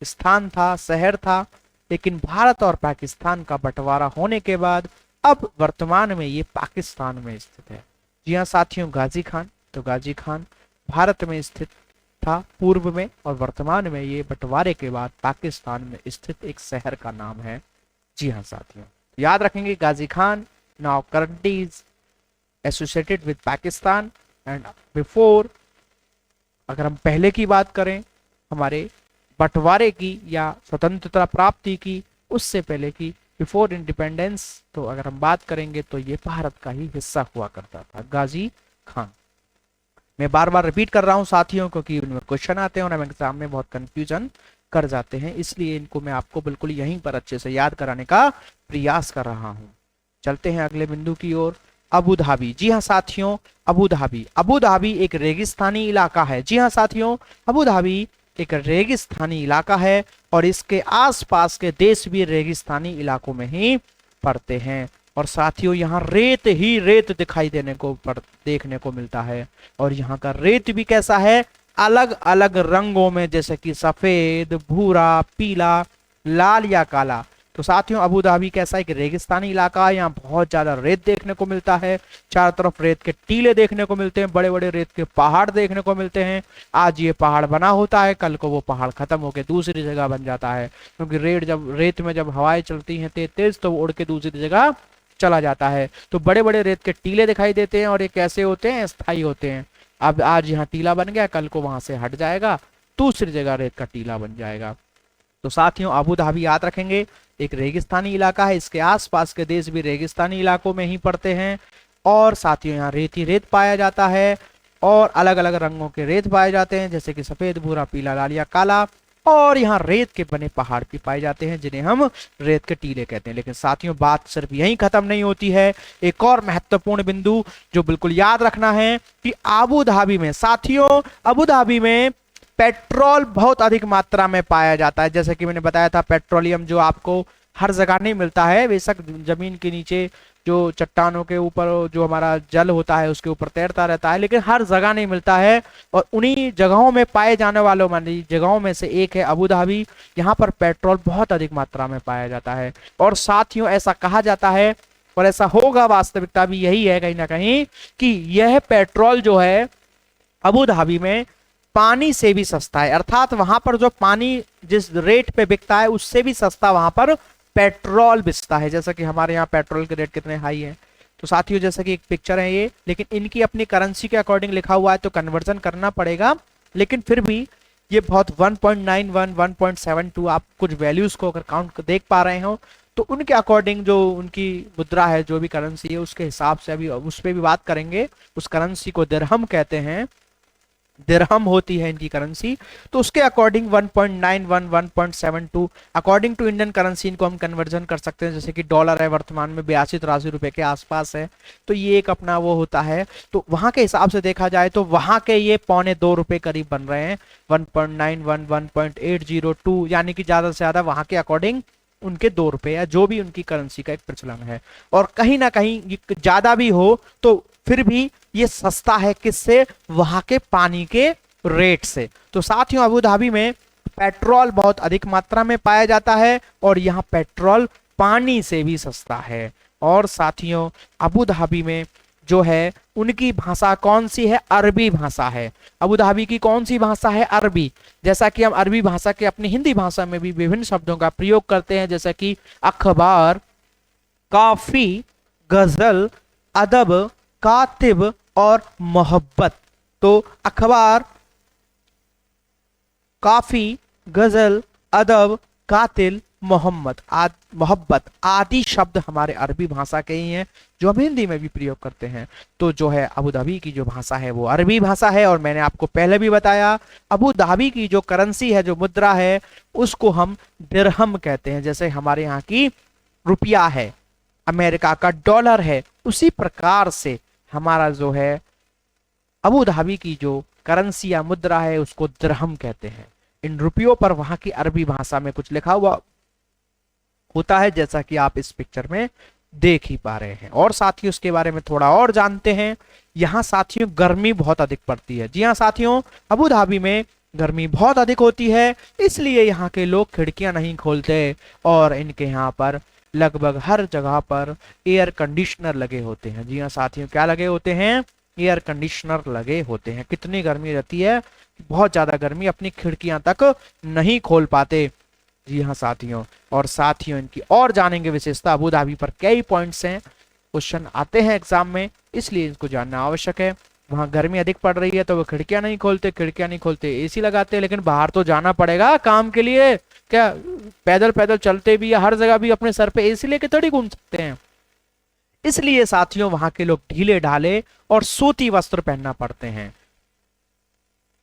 स्थान था, शहर था। लेकिन भारत और पाकिस्तान का बंटवारा होने के बाद अब वर्तमान में ये पाकिस्तान में स्थित है। जी हाँ साथियों, गाजी खान, तो गाजी खान भारत में स्थित था पूर्व में, और वर्तमान में ये बंटवारे के बाद पाकिस्तान में स्थित एक शहर का नाम है। जी हाँ साथियों, याद रखेंगे Ghazi Khan now currently is associated with Pakistan and before, अगर हम पहले की बात करें हमारे बंटवारे की या स्वतंत्रता प्राप्ति की, उससे पहले की बिफोर इंडिपेंडेंस, तो अगर हम बात करेंगे तो ये भारत का ही हिस्सा हुआ करता था, गाजी खान। मैं बार बार रिपीट कर रहा हूं साथियों, क्योंकि उनमें क्वेश्चन आते हैं और हम एग्जाम में बहुत कंफ्यूजन कर जाते हैं, इसलिए इनको मैं आपको बिल्कुल यहीं पर अच्छे से याद कराने का प्रयास कर रहा हूं। चलते हैं अगले बिंदु की ओर, अबू धाबी। जी हाँ साथियों, अबू धाबी, अबू धाबी एक रेगिस्तानी इलाका है। जी हाँ साथियों, अबू धाबी एक रेगिस्तानी इलाका है और इसके आसपास के देश भी रेगिस्तानी इलाकों में ही पड़ते हैं। और साथियों यहाँ रेत ही रेत दिखाई देखने को मिलता है। और यहाँ का रेत भी कैसा है, अलग अलग रंगों में, जैसे कि सफेद, भूरा, पीला, लाल या काला। तो साथियों अबू धाबी कैसा एक रेगिस्तानी इलाका है, यहाँ बहुत ज्यादा रेत देखने को मिलता है। चारों तरफ रेत के टीले देखने को मिलते हैं, बड़े बड़े रेत के पहाड़ देखने को मिलते हैं। आज ये पहाड़ बना होता है, कल को वो पहाड़ खत्म होकर दूसरी जगह बन जाता है, क्योंकि रेत में जब हवाएं चलती हैं तेज तेज तो वो उड़ के दूसरी जगह चला जाता है। तो बड़े बड़े रेत के टीले दिखाई देते हैं और ये कैसे होते हैं, स्थायी होते हैं। अब आज यहाँ टीला बन गया, कल को वहां से हट जाएगा, दूसरी जगह रेत का टीला बन जाएगा। तो साथियों अबू धाबी याद रखेंगे एक रेगिस्तानी इलाका है, इसके आसपास के देश भी रेगिस्तानी इलाकों में ही पड़ते हैं। और साथियों यहाँ रेत ही रेत पाया जाता है और अलग अलग रंगों के रेत पाए जाते हैं, जैसे कि सफेद, भूरा, पीला, लाल या काला। और यहाँ रेत के बने पहाड़ भी पाए जाते हैं जिन्हें हम रेत के टीले कहते हैं। लेकिन साथियों बात सिर्फ यहीं खत्म नहीं होती है, एक और महत्वपूर्ण बिंदु जो बिल्कुल याद रखना है कि अबू धाबी में, साथियों अबू धाबी में पेट्रोल बहुत अधिक मात्रा में पाया जाता है। जैसे कि मैंने बताया था, पेट्रोलियम जो आपको हर जगह नहीं मिलता है, बेशक जमीन के नीचे जो चट्टानों के ऊपर जो हमारा जल होता है उसके ऊपर तैरता रहता है, लेकिन हर जगह नहीं मिलता है। और उन्हीं जगहों में पाए जाने वालों जगहों में से एक है अबू धाबी। यहाँ पर पेट्रोल बहुत अधिक मात्रा में पाया जाता है। और साथियों ऐसा कहा जाता है, और ऐसा होगा, वास्तविकता भी यही है कहीं ना कहीं, कि यह पेट्रोल जो है अबू धाबी में पानी से भी सस्ता है। अर्थात वहां पर जो पानी जिस रेट पे बिकता है उससे भी सस्ता वहां पर पेट्रोल बिकता है। जैसा कि हमारे यहाँ पेट्रोल के रेट कितने हाई हैं। तो साथियों जैसा कि एक पिक्चर है ये, लेकिन इनकी अपनी करेंसी के अकॉर्डिंग लिखा हुआ है तो कन्वर्जन करना पड़ेगा, लेकिन फिर भी ये बहुत 1.91 1.72 आप कुछ वैल्यूज को अगर काउंट देख पा रहे हो तो उनके अकॉर्डिंग जो उनकी मुद्रा है, जो भी करेंसी है, उसके हिसाब से अभी उस पर भी बात करेंगे। उस करेंसी को दिरहम कहते हैं, दिरहम होती है इनकी करेंसी। तो उसके according 1.91 1.72 according to Indian currency इनको हम कन्वर्जन कर सकते हैं। जैसे कि डॉलर है वर्तमान में 82-83 रुपए के आसपास है, तो ये एक अपना वो होता है। तो वहां के हिसाब से देखा जाए तो वहां के ये ₹2.25 करीब बन रहे हैं, 1.91 1.802, यानी कि ज्यादा से ज्यादा वहां के अकॉर्डिंग उनके ₹2 या जो भी उनकी करेंसी का एक प्रचलन है। और कहीं ना कहीं ज्यादा भी हो तो फिर भी ये सस्ता है, किससे, वहां के पानी के रेट से। तो साथियों अबू धाबी में पेट्रोल बहुत अधिक मात्रा में पाया जाता है और यहाँ पेट्रोल पानी से भी सस्ता है। और साथियों अबू धाबी में जो है उनकी भाषा कौन सी है, अरबी भाषा है। अबू धाबी की कौन सी भाषा है, अरबी। जैसा कि हम अरबी भाषा के अपनी हिंदी भाषा में भी विभिन्न शब्दों का प्रयोग करते हैं, जैसा कि अखबार, काफी, गजल, अदब, कातिब और मोहब्बत। तो अखबार, काफी, गजल, अदब, कातिल, मोहब्बत आदि शब्द हमारे अरबी भाषा के ही हैं जो हम हिंदी में भी प्रयोग करते हैं। तो जो है अबू धाबी की जो भाषा है वो अरबी भाषा है। और मैंने आपको पहले भी बताया अबू धाबी की जो करेंसी है, जो मुद्रा है, उसको हम दिरहम कहते हैं। जैसे हमारे यहाँ की रुपया है, अमेरिका का डॉलर है, उसी प्रकार से हमारा जो है अबू धाबी की जो करेंसी या मुद्रा है उसको दिरहम कहते हैं। इन रुपयों पर वहां की अरबी भाषा में कुछ लिखा हुआ होता है, जैसा कि आप इस पिक्चर में देख ही पा रहे हैं। और साथियों इसके बारे में थोड़ा और जानते हैं। यहाँ साथियों गर्मी बहुत अधिक पड़ती है। जी हाँ साथियों, अबू धाबी में गर्मी बहुत अधिक होती है, इसलिए यहाँ के लोग खिड़कियां नहीं खोलते और इनके यहाँ पर लगभग हर जगह पर एयर कंडीशनर लगे होते हैं। जी हाँ साथियों, क्या लगे होते हैं? एयर कंडीशनर लगे होते हैं। कितनी गर्मी रहती है, बहुत ज्यादा गर्मी, अपनी खिड़कियां तक नहीं खोल पाते। जी हाँ साथियों, और साथियों इनकी और जानेंगे विशेषता। अबू धाबी पर कई पॉइंट्स हैं, क्वेश्चन आते हैं एग्जाम में, इसलिए इसको जानना आवश्यक है। वहां गर्मी अधिक पड़ रही है तो वो खिड़कियां नहीं खोलते, खिड़कियां नहीं खोलते एसी लगाते, लेकिन बाहर तो जाना पड़ेगा काम के लिए। क्या पैदल पैदल चलते भी या हर जगह भी अपने सर पे एसी लेके थोड़ी घूम सकते हैं। इसलिए साथियों वहां के लोग ढीले ढाले और सूती वस्त्र पहनना पड़ते हैं।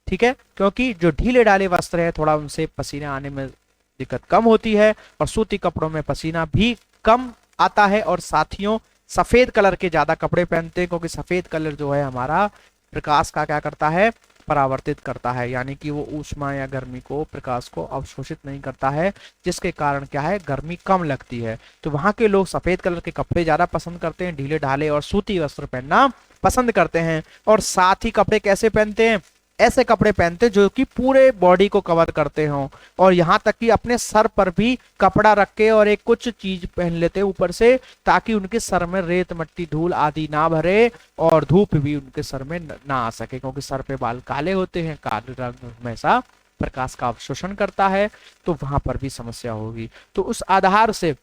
ठीक है, क्योंकि जो ढीले ढाले वस्त्र है थोड़ा उनसे पसीना आने में दिक्कत कम होती है और सूती कपड़ों में पसीना भी कम आता है। और साथियों सफेद कलर के ज्यादा कपड़े पहनते हैं, क्योंकि सफेद कलर जो है हमारा प्रकाश का क्या करता है? परावर्तित करता है, यानी कि वो ऊष्मा या गर्मी को, प्रकाश को अवशोषित नहीं करता है, जिसके कारण क्या है? गर्मी कम लगती है। तो वहां के लोग सफेद कलर के कपड़े ज्यादा पसंद करते हैं, ढीले ढाले और सूती वस्त्र पहनना पसंद करते हैं। और साथ ही कपड़े कैसे पहनते हैं? ऐसे कपड़े पहनते जो कि पूरे बॉडी को कवर करते हों, और यहाँ तक कि अपने सर पर भी कपड़ा रख के और एक कुछ चीज पहन लेते हैं ऊपर से, ताकि उनके सर में रेत मट्टी धूल आदि ना भरे और धूप भी उनके सर में ना आ सके, क्योंकि सर पे बाल काले होते हैं, काले रंग हमेशा प्रकाश का अवशोषण करता है, तो वहां पर भी समस्या होगी। तो उस आधार से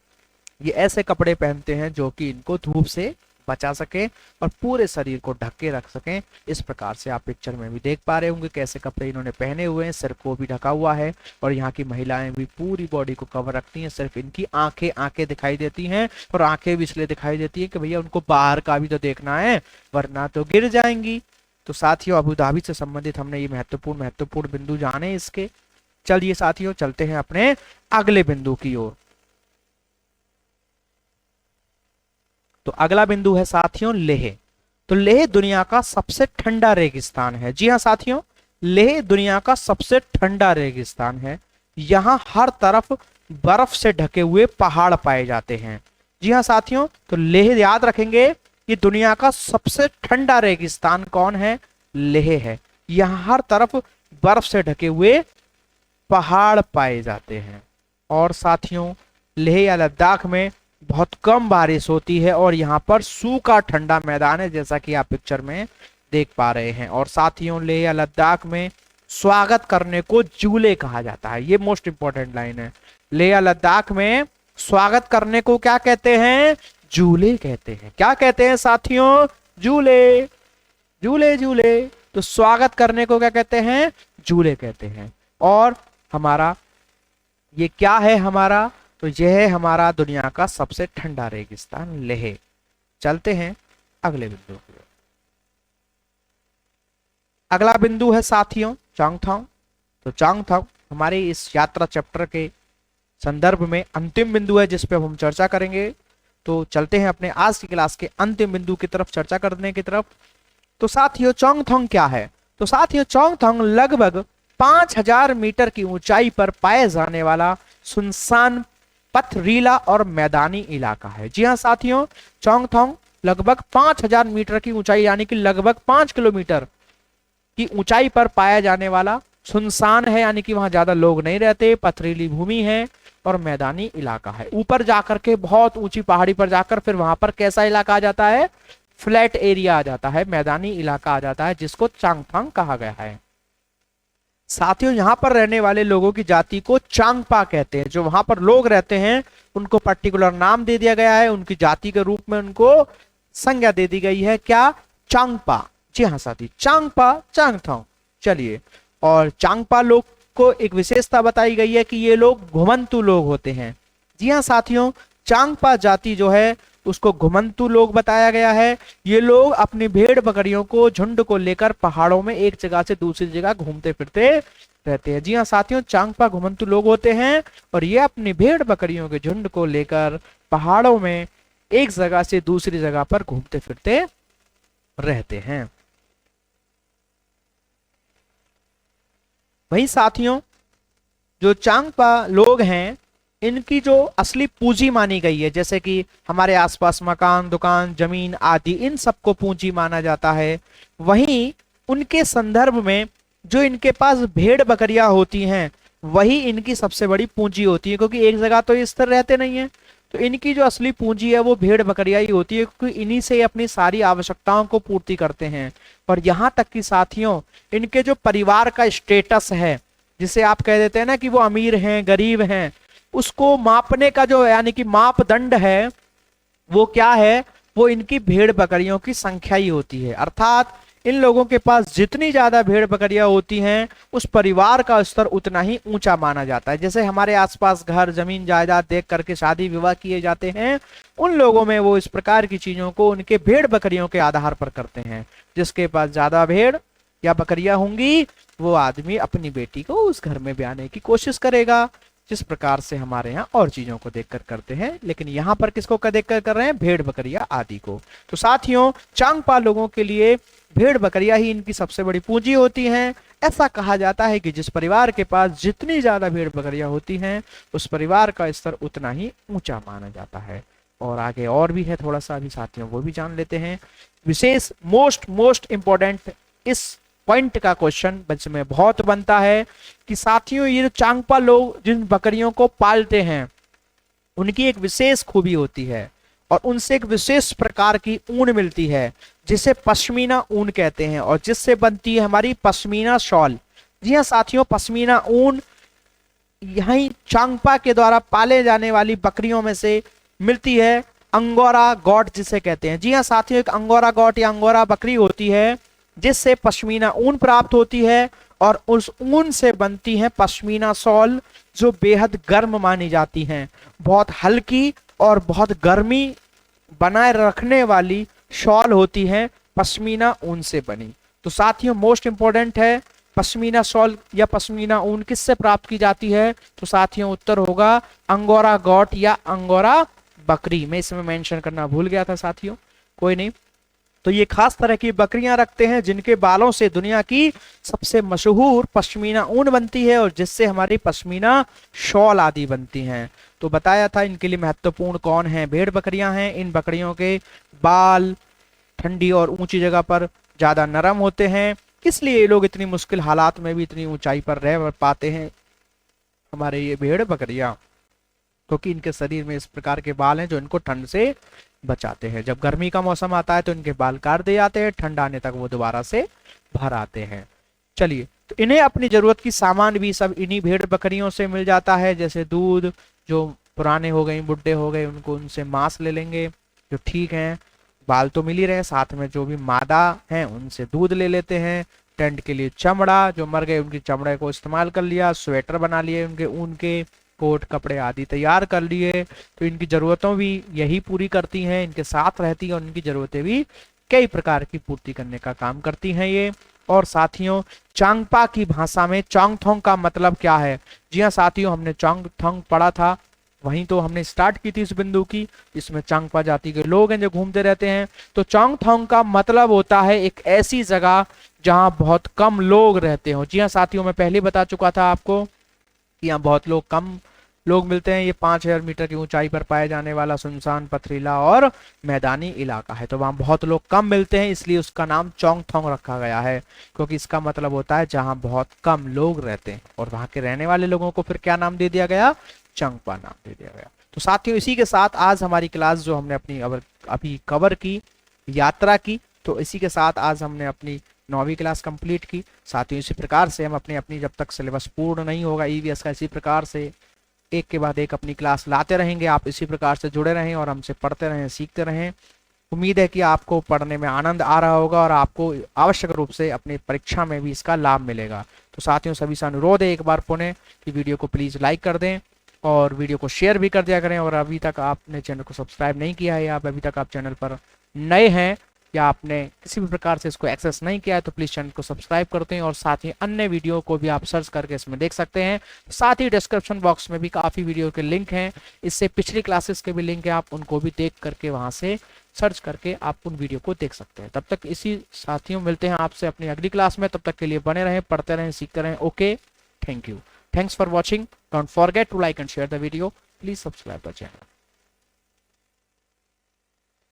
ये ऐसे कपड़े पहनते हैं जो कि इनको धूप से बचा सके और पूरे शरीर को ढक के रख सकें। इस प्रकार से आप पिक्चर में भी देख पा रहे होंगे कैसे कपड़े इन्होंने पहने हुए हैं, सिर को भी ढका हुआ है। और यहाँ की महिलाएं भी पूरी बॉडी को कवर रखती हैं, सिर्फ इनकी आंखें दिखाई देती हैं, और आंखें भी इसलिए दिखाई देती है कि भैया उनको बाहर का भी तो देखना है, वरना तो गिर जाएंगी। तो साथियों अबू धाबी से संबंधित हमने ये महत्वपूर्ण बिंदु जाने इसके। चलिए साथियों चलते हैं अपने अगले बिंदु की ओर। तो अगला बिंदु है साथियों लेह। तो लेह दुनिया का सबसे ठंडा रेगिस्तान है। जी हाँ साथियों, लेह दुनिया का सबसे ठंडा रेगिस्तान है। यहाँ हर तरफ बर्फ से ढके हुए पहाड़ पाए जाते हैं। जी हाँ साथियों, तो लेह याद रखेंगे, ये दुनिया का सबसे ठंडा रेगिस्तान कौन है? लेह है। यहाँ हर तरफ बर्फ से ढके हुए पहाड़ पाए जाते हैं। और साथियों लेह या लद्दाख में बहुत कम बारिश होती है और यहाँ पर सूखा ठंडा मैदान है, जैसा कि आप पिक्चर में देख पा रहे हैं। और साथियों लेह या लद्दाख में स्वागत करने को जूले कहा जाता है। ये मोस्ट इंपॉर्टेंट लाइन है। लेह या लद्दाख में स्वागत करने को क्या कहते हैं? जूले कहते हैं। क्या कहते हैं साथियों? जूले, जूले, जूले। तो स्वागत करने को क्या कहते हैं? जूले कहते हैं। और हमारा ये क्या है हमारा? तो यह है हमारा दुनिया का सबसे ठंडा रेगिस्तान लेह। चलते हैं अगले बिंदु की ओर। अगला बिंदु है साथियों चांगथांग। तो चांगथांग हमारे इस यात्रा चैप्टर के संदर्भ में अंतिम बिंदु है जिस पे हम चर्चा करेंगे। तो चलते हैं अपने आज की क्लास के अंतिम बिंदु की तरफ, चर्चा करने की तरफ। तो साथियों चांगथांग क्या है? तो साथियों चांगथांग लगभग 5000 मीटर की ऊंचाई पर पाए जाने वाला सुनसान पथरीला और मैदानी इलाका है। जी हाँ साथियों, चांगथांग लगभग 5000 मीटर की ऊंचाई यानी कि लगभग 5 किलोमीटर की ऊंचाई पर पाया जाने वाला सुनसान है, यानी कि वहां ज्यादा लोग नहीं रहते, पथरीली भूमि है और मैदानी इलाका है। ऊपर जाकर के बहुत ऊंची पहाड़ी पर जाकर फिर वहां पर कैसा इलाका आ जाता है? फ्लैट एरिया आ जाता है, मैदानी इलाका आ जाता है, जिसको चांगथांग कहा गया है। साथियों यहाँ पर रहने वाले लोगों की जाति को चांगपा कहते हैं। जो वहां पर लोग रहते हैं उनको पर्टिकुलर नाम दे दिया गया है, उनकी जाति के रूप में उनको संज्ञा दे दी गई है। क्या? चांगपा। जी हाँ साथी, चांगपा चांगथांग। चलिए, और चांगपा लोग को एक विशेषता बताई गई है कि ये लोग घुमंतु लोग होते हैं। जी हाँ साथियों, चांगपा जाति जो है उसको घुमंतु लोग बताया गया है। ये लोग अपनी भेड़ बकरियों को, झुंड को लेकर पहाड़ों में एक जगह से दूसरी जगह घूमते फिरते रहते हैं। जी हाँ साथियों, चांगपा घुमंतु लोग होते हैं और ये अपनी भेड़ बकरियों के झुंड को लेकर पहाड़ों में एक जगह से दूसरी जगह पर घूमते फिरते रहते हैं। वही साथियों जो चांगपा लोग हैं इनकी जो असली पूंजी मानी गई है, जैसे कि हमारे आसपास मकान, दुकान, जमीन आदि, इन सबको पूंजी माना जाता है। वहीं उनके संदर्भ में जो इनके पास भेड़ बकरियां होती हैं वही इनकी सबसे बड़ी पूंजी होती है, क्योंकि एक जगह तो ये स्थिर रहते नहीं है। तो इनकी जो असली पूंजी है वो भेड़ बकरियां ही होती है, क्योंकि इन्हीं से अपनी सारी आवश्यकताओं को पूर्ति करते हैं। और यहाँ तक कि साथियों इनके जो परिवार का स्टेटस है, जिसे आप कह देते हैं ना कि वो अमीर हैं गरीब हैं, उसको मापने का जो यानी कि मापदंड है वो क्या है, वो इनकी भेड़ बकरियों की संख्या ही होती है। अर्थात इन लोगों के पास जितनी ज्यादा भेड़ बकरियां होती हैं उस परिवार का स्तर उतना ही ऊंचा माना जाता है। जैसे हमारे आसपास घर जमीन जायदाद देख करके शादी विवाह किए जाते हैं, उन लोगों में वो इस प्रकार की चीजों को उनके भेड़ बकरियों के आधार पर करते हैं। जिसके पास ज्यादा भेड़ या बकरियां होंगी वो आदमी अपनी बेटी को उस घर में ब्याने की कोशिश करेगा, जिस प्रकार से हमारे यहाँ और चीजों को देखकर करते हैं। लेकिन यहाँ पर किसको देखकर कर रहे हैं, भेड़ बकरियां आदि को। तो साथियों चांगपा लोगों के लिए भेड़ बकरियां ही इनकी सबसे बड़ी पूंजी होती हैं। ऐसा कहा जाता है कि जिस परिवार के पास जितनी ज्यादा भेड़ बकरियां होती हैं उस परिवार का स्तर उतना ही ऊंचा माना जाता है। और आगे और भी है थोड़ा सा, अभी साथियों वो भी जान लेते हैं। विशेष मोस्ट इंपॉर्टेंट इस पॉइंट का क्वेश्चन बच्चे में बहुत बनता है कि साथियों ये जो चांगपा लोग जिन बकरियों को पालते हैं उनकी एक विशेष खूबी होती है और उनसे एक विशेष प्रकार की ऊन मिलती है जिसे पश्मीना ऊन कहते हैं, और जिससे बनती है हमारी पश्मीना शॉल। जी हाँ साथियों, पश्मीना ऊन यही चांगपा के द्वारा पाले जाने वाली बकरियों में से मिलती है। अंगोरा गॉट जिसे कहते हैं, जी हाँ साथियों, एक अंगोरा गॉट या अंगोरा बकरी होती है जिससे पश्मीना ऊन प्राप्त होती है और उस ऊन से बनती है पश्मीना शॉल, जो बेहद गर्म मानी जाती हैं। बहुत हल्की और बहुत गर्मी बनाए रखने वाली शॉल होती है पश्मीना ऊन से बनी। तो साथियों मोस्ट इंपॉर्टेंट है, पश्मीना शॉल या पश्मीना ऊन किससे प्राप्त की जाती है? तो साथियों उत्तर होगा अंगोरा गॉट या अंगोरा बकरी। मैं इसमें मेंशन करना भूल गया था साथियों, कोई नहीं। तो ये खास तरह की बकरियां रखते हैं जिनके बालों से दुनिया की सबसे मशहूर पश्मीना ऊन बनती है और जिससे हमारी पश्मीना शॉल आदि बनती हैं। तो बताया था इनके लिए महत्वपूर्ण कौन है, भेड़ बकरियां हैं। इन बकरियों के बाल ठंडी और ऊंची जगह पर ज्यादा नरम होते हैं, इसलिए ये लोग इतनी मुश्किल हालात में भी इतनी ऊंचाई पर रह पाते हैं हमारे ये भेड़ बकरियां, क्योंकि इनके शरीर में इस प्रकार के बाल हैं जो इनको ठंड से बचाते हैं। जब गर्मी का मौसम आता है तो इनके बाल काट दिए जाते हैं, ठंड आने तक वो दोबारा से भर आते हैं। चलिए, तो इन्हें अपनी जरूरत की सामान भी सब इन्हीं भेड़ बकरियों से मिल जाता है। जैसे दूध, जो पुराने हो गए बुढ़े हो गए उनको उनसे मांस ले लेंगे जो ठीक है, बाल तो मिल ही रहे, साथ में जो भी मादा हैं उनसे दूध ले लेते हैं। टेंट के लिए चमड़ा, जो मर गए उनकी चमड़े को इस्तेमाल कर लिया, स्वेटर बना लिए उनके ऊन के, कोट कपड़े आदि तैयार कर लिए। तो इनकी जरूरतों भी यही पूरी करती हैं, इनके साथ रहती हैं और इनकी जरूरतें भी कई प्रकार की पूर्ति करने का काम करती हैं ये। और साथियों चांगपा की भाषा में चोंगथोंग का मतलब क्या है? जी हाँ साथियों, हमने चोंगथोंग पढ़ा था, वहीं तो हमने स्टार्ट की थी इस बिंदु की। इसमें चांगपा जाति के लोग हैं जो घूमते रहते हैं। तो चोंगथोंग का मतलब होता है एक ऐसी जगह जहां बहुत कम लोग रहते हो। जी हाँ साथियों, मैं पहले बता चुका था आपको कि यहाँ बहुत कम लोग मिलते हैं। ये 5000 मीटर की ऊंचाई पर पाए जाने वाला सुनसान, पथरीला और मैदानी इलाका है। तो वहां बहुत लोग कम मिलते हैं, इसलिए उसका नाम चोंगथोंग रखा गया है, क्योंकि इसका मतलब होता है जहां बहुत कम लोग रहते हैं। और वहां के रहने वाले लोगों को फिर क्या नाम दे दिया गया? चांगपा नाम दे दिया गया। तो साथियों इसी के साथ आज हमारी क्लास जो हमने अपनी अभी कवर की यात्रा की, तो इसी के साथ आज हमने अपनी 9वीं क्लास कंप्लीट की। साथियों इसी प्रकार से हम अपनी जब तक सिलेबस पूर्ण नहीं होगा ईवीएस का, इसी प्रकार से एक के बाद एक अपनी क्लास लाते रहेंगे। आप इसी प्रकार से जुड़े रहें और हमसे पढ़ते रहें, सीखते रहें। उम्मीद है कि आपको पढ़ने में आनंद आ रहा होगा और आपको आवश्यक रूप से अपनी परीक्षा में भी इसका लाभ मिलेगा। तो साथियों सभी से अनुरोध है एक बार पुनः कि वीडियो को प्लीज़ लाइक कर दें और वीडियो को शेयर भी कर दिया करें। और अभी तक आपने चैनल को सब्सक्राइब नहीं किया है या अभी तक आप चैनल पर नए हैं या आपने किसी भी प्रकार से इसको एक्सेस नहीं किया है तो प्लीज़ चैनल को सब्सक्राइब करते हैं। और साथ ही अन्य वीडियो को भी आप सर्च करके इसमें देख सकते हैं। साथ ही डिस्क्रिप्शन बॉक्स में भी काफ़ी वीडियो के लिंक हैं, इससे पिछली क्लासेस के भी लिंक है, आप उनको भी देख करके वहाँ से सर्च करके आप उन वीडियो को देख सकते हैं। तब तक इसी साथियों मिलते हैं आपसे अपनी अगली क्लास में, तब तक के लिए बने रहें, पढ़ते रहें, सीखते रहें। Okay, Thank you. Thanks for watching. Don't forget to like and share the video. Please subscribe the channel.